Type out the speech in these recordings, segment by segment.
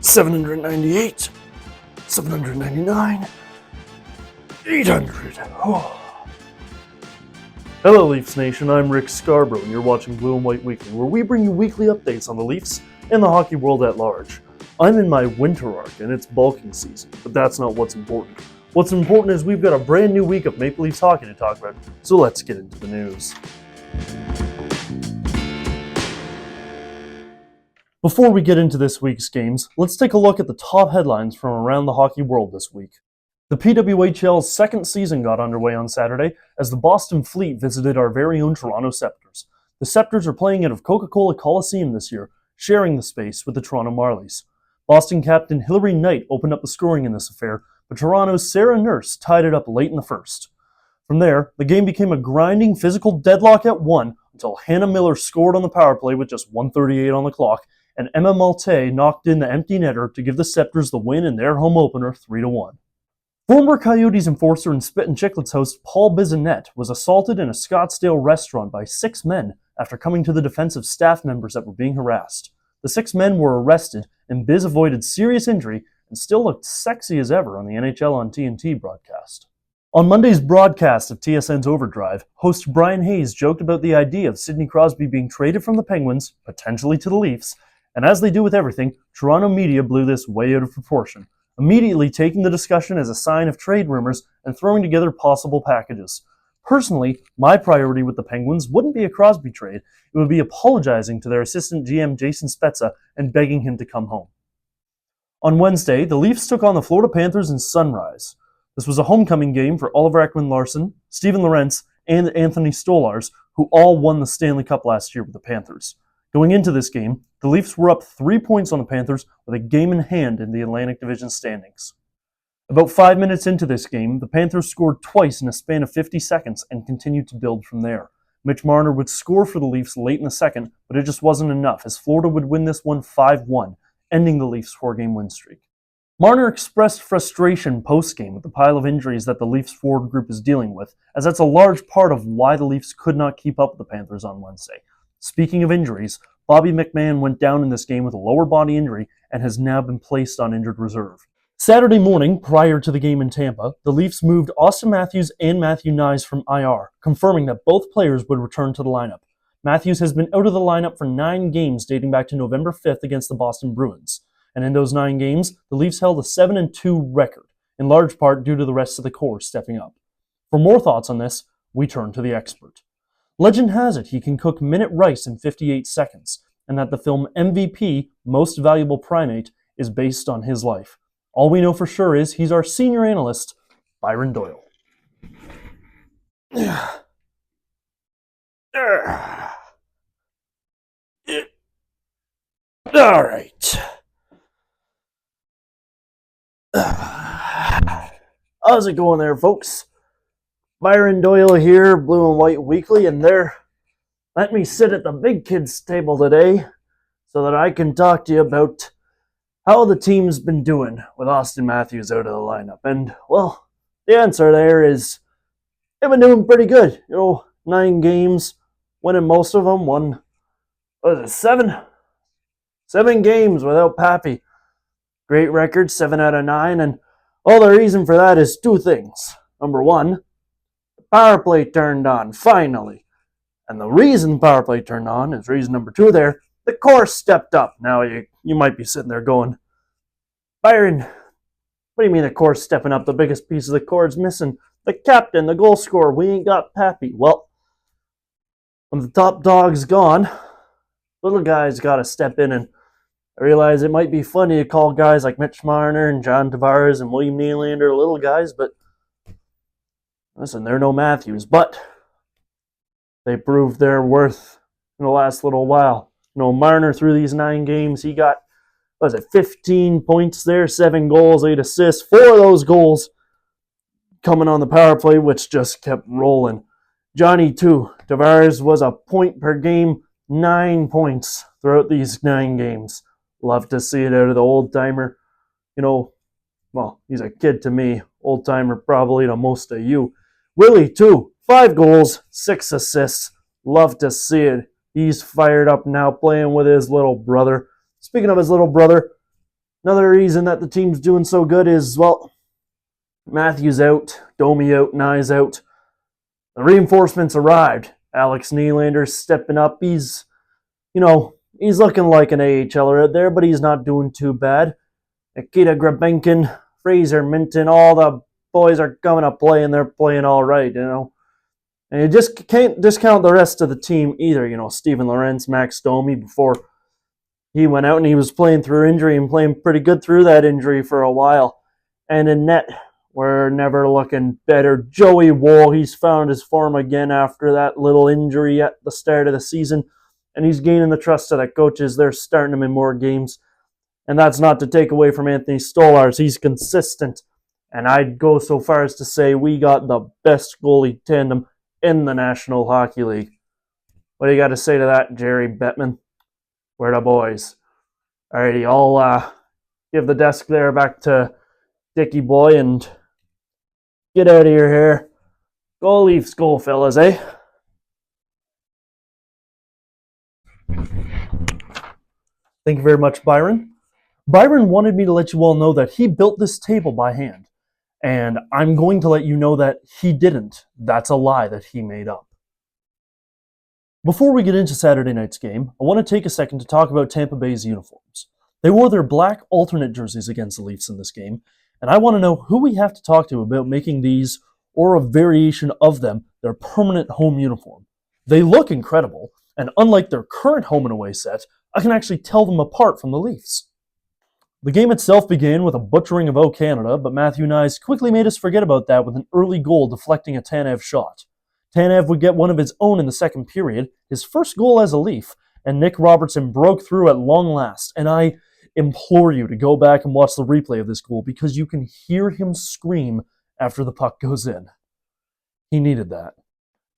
798, 799, 800. Oh. Hello, Leafs Nation. I'm Rick Scarborough, and you're watching Blue and White Weekly, where we bring you weekly updates on the Leafs and the hockey world at large. I'm in my winter arc, and it's bulking season, but that's not what's important. What's important is we've got a brand new week of Maple Leafs hockey to talk about, so let's get into the news. Before we get into this week's games, let's take a look at the top headlines from around the hockey world this week. The PWHL's second season got underway on Saturday as the Boston Fleet visited our very own Toronto Septors. The Septors are playing out of Coca-Cola Coliseum this year, sharing the space with the Toronto Marlies. Boston captain Hilary Knight opened up the scoring in this affair, but Toronto's Sarah Nurse tied it up late in the first. From there, the game became a grinding physical deadlock at 1 until Hannah Miller scored on the power play with just 1:38 on the clock, and Emma Malte knocked in the empty netter to give the Septors the win in their home opener 3-1. Former Coyotes enforcer and Spit and Chicklets host Paul Bissonnette was assaulted in a Scottsdale restaurant by 6 men after coming to the defense of staff members that were being harassed. The 6 men were arrested, and Biz avoided serious injury and still looked sexy as ever on the NHL on TNT broadcast. On Monday's broadcast of TSN's Overdrive, host Brian Hayes joked about the idea of Sidney Crosby being traded from the Penguins, potentially to the Leafs, and as they do with everything, Toronto media blew this way out of proportion, immediately taking the discussion as a sign of trade rumors and throwing together possible packages. Personally, my priority with the Penguins wouldn't be a Crosby trade, it would be apologizing to their assistant GM Jason Spezza and begging him to come home. On Wednesday, the Leafs took on the Florida Panthers in Sunrise. This was a homecoming game for Oliver Ekman-Larsson, Steven Lorentz, and Anthony Stolarz, who all won the Stanley Cup last year with the Panthers. Going into this game, the Leafs were up 3 points on the Panthers with a game in hand in the Atlantic Division standings. About 5 minutes into this game, the Panthers scored twice in a span of 50 seconds and continued to build from there. Mitch Marner would score for the Leafs late in the second, but it just wasn't enough as Florida would win this one 5-1, ending the Leafs' 4-game win streak. Marner expressed frustration post-game with the pile of injuries that the Leafs forward group is dealing with, as that's a large part of why the Leafs could not keep up with the Panthers on Wednesday. Speaking of injuries, Bobby McMahon went down in this game with a lower body injury and has now been placed on injured reserve. Saturday morning, prior to the game in Tampa, the Leafs moved Auston Matthews and Matthew Knies from IR, confirming that both players would return to the lineup. Matthews has been out of the lineup for 9 games dating back to November 5th against the Boston Bruins. And in those 9 games, the Leafs held a 7-2 record, in large part due to the rest of the core stepping up. For more thoughts on this, we turn to the expert. Legend has it he can cook minute rice in 58 seconds, and that the film MVP, Most Valuable Primate, is based on his life. All we know for sure is he's our senior analyst, Byron Doyle. All right. How's it going there, folks? Byron Doyle here, Blue and White Weekly, and let me sit at the big kids table today so that I can talk to you about how the team's been doing with Auston Matthews out of the lineup. And, well, the answer there is they've been doing pretty good. 9 games, winning most of them. Won, 7? 7 games without Papi. Great record, 7 out of 9. And all the reason for that is 2 things. Number 1, the power play turned on, finally. And the reason power play turned on is reason number 2 there. The core stepped up. Now, you might be sitting there going, Byron, what do you mean the core's stepping up? The biggest piece of the core is missing. The captain, the goal scorer. We ain't got Papi. Well, when the top dog's gone, little guys got to step in, and I realize it might be funny to call guys like Mitch Marner and John Tavares and William Nylander little guys, but listen, they're no Matthews, but they proved their worth in the last little while. Marner through these 9 games, he got, 15 points there, 7 goals, 8 assists. 4 of those goals coming on the power play, which just kept rolling. Johnny, too. Tavares was a point per game, 9 points throughout these 9 games. Love to see it out of the old-timer. He's a kid to me. Old-timer probably to most of you. Willie, too. 5 goals, 6 assists. Love to see it. He's fired up now playing with his little brother. Speaking of his little brother, Another reason that the team's doing so good is, well, Matthews out, Domi out, Nye's out. The reinforcements arrived. Alex Nylander's stepping up. He's looking like an AHLer out there, but he's not doing too bad. Nikita Grabenkin, Fraser Minton, all the boys are coming to play, and they're playing all right, And you just can't discount the rest of the team either. Steven Lorentz, Max Domi, before he went out and he was playing through injury and playing pretty good through that injury for a while. And in net, we're never looking better. Joey Woll, he's found his form again after that little injury at the start of the season, and he's gaining the trust of the coaches. They're starting him in more games, and that's not to take away from Anthony Stolarz. He's consistent, and I'd go so far as to say we got the best goalie tandem in the National Hockey League. What do you got to say to that, Jerry Bettman? We're the boys. Alrighty, I'll give the desk there back to Dickie Boy and get out of your hair. Go Leafs, go, fellas, eh? Thank you very much, Byron. Byron wanted me to let you all know that he built this table by hand. And I'm going to let you know that he didn't. That's a lie that he made up. Before we get into Saturday night's game, I want to take a second to talk about Tampa Bay's uniforms. They wore their black alternate jerseys against the Leafs in this game, and I want to know who we have to talk to about making these, or a variation of them, their permanent home uniform. They look incredible, and unlike their current home and away set, I can actually tell them apart from the Leafs. The game itself began with a butchering of O Canada, but Matthew Knies quickly made us forget about that with an early goal deflecting a Tanev shot. Tanev would get one of his own in the second period, his first goal as a Leaf, and Nick Robertson broke through at long last, and I implore you to go back and watch the replay of this goal because you can hear him scream after the puck goes in. He needed that.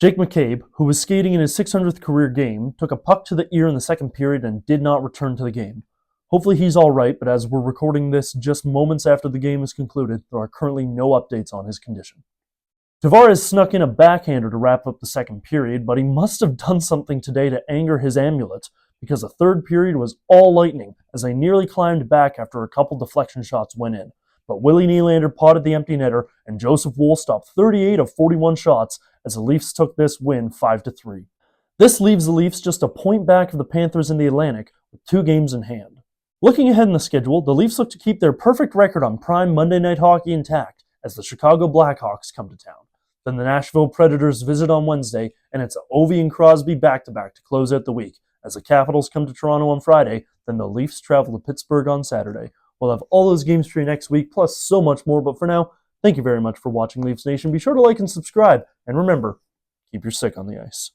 Jake McCabe, who was skating in his 600th career game, took a puck to the ear in the second period and did not return to the game. Hopefully he's alright, but as we're recording this just moments after the game is concluded, there are currently no updates on his condition. Tavares snuck in a backhander to wrap up the second period, but he must have done something today to anger his amulet, because the third period was all lightning as they nearly climbed back after a couple deflection shots went in. But Willie Nylander potted the empty netter, and Joseph Woll stopped 38 of 41 shots as the Leafs took this win 5-3. This leaves the Leafs just a point back of the Panthers in the Atlantic with 2 games in hand. Looking ahead in the schedule, the Leafs look to keep their perfect record on prime Monday Night Hockey intact as the Chicago Blackhawks come to town. Then the Nashville Predators visit on Wednesday, and it's Ovi and Crosby back-to-back to close out the week. As the Capitals come to Toronto on Friday, then the Leafs travel to Pittsburgh on Saturday. We'll have all those games for you next week, plus so much more, but for now, thank you very much for watching Leafs Nation. Be sure to like and subscribe, and remember, keep your stick on the ice.